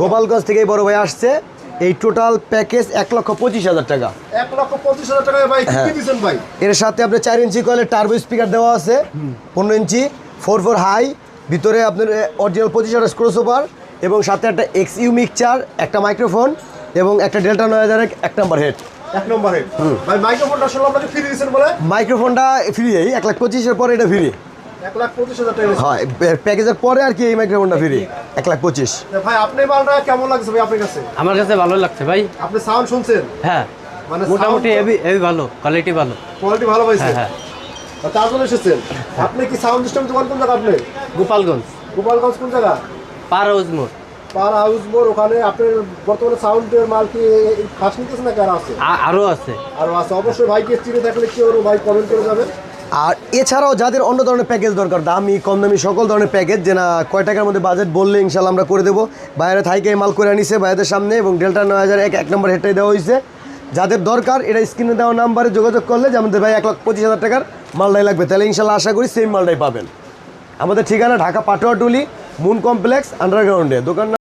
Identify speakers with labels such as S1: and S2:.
S1: গোপালগঞ্জ থেকে বড় ভাই আসছে। এই টোটাল প্যাকেজ 1,25,000 টাকা।
S2: 1,25,000 টাকায় ভাই কি দিবেন ভাই?
S1: এর সাথে আপনার 4 ইঞ্চি কয়েলের টার্বো স্পিকার দেওয়া আছে, 15 ইঞ্চি 4 হাই, ভিতরে আপনার অরিজিনাল 25 ক্রসওভার এবং সাথে একটা XU মিক্সচার, একটা মাইক্রোফোন এবং একটা ডেল্টা 9000 এক নাম্বার হেড।
S2: এক নম্বর হেড ভাই, মাইক্রোফোনটা আসলে আপনাকে ফ্রি দিয়েছেন বলে?
S1: মাইক্রোফোনটা ফ্রি, 1,25,000 পরে এটা ফ্রি।
S2: 1,25,000 টাকা।
S1: হ্যাঁ, প্যাকেজের পরে আর কি এই মাইক্রোফোনটা ফ্রি 1,25,000।
S2: ভাই আপনি মালটা কেমন লাগছে ভাই আপনার কাছে?
S3: আমার কাছে ভালো লাগছে ভাই।
S2: আপনি সাউন্ড শুনছেন?
S3: হ্যাঁ,
S2: মানে
S3: মোটামুটি হেভি ভালো, কোয়ালিটি ভালো।
S2: কোয়ালিটি ভালো পাইছে?
S3: হ্যাঁ।
S2: তার জন্য এসেছেন আপনি? কি সাউন্ড সিস্টেম দোকান কোন জায়গা আপনি?
S3: গোপালগঞ্জ
S2: গোপালগঞ্জ কোন জায়গা?
S3: পার হাউস মোড়।
S2: পার হাউস মোড়। ওখানে আপনার বর্তমানে সাউন্ডের মাল কি ফার্স্ট নিতেছেন না কারা আছে?
S3: আরও আছে।
S2: আরও আছে। অবশ্যই ভাইকে চিনে থাকলে কেউ ভাই কমেন্ট করে যাবেন।
S1: আর এছাড়াও যাদের অন্য ধরনের প্যাকেজ দরকার, দামি কম দামি সকল ধরনের প্যাকেজ, যে না কয় টাকার মধ্যে বাজেট বললে ইনশাল্লাহ আমরা করে দেবো। বাইরে থাইকে মাল করে আনিছে বাইরের সামনে এবং ডেল্টা 9000 এক নম্বর হেডটাই দেওয়া হয়েছে। যাদের দরকার এটা স্ক্রিনে দেওয়া নাম্বারে যোগাযোগ করলে যে আমাদের ভাই 1,25,000 টাকার মালটাই লাগবে, তাহলে ইনশাল্লাহ আশা করি সেম মালটাই পাবেন। আমাদের ঠিকানা ঢাকা পাটোয়াটুলি মুন কমপ্লেক্স আন্ডারগ্রাউন্ডে, দোকান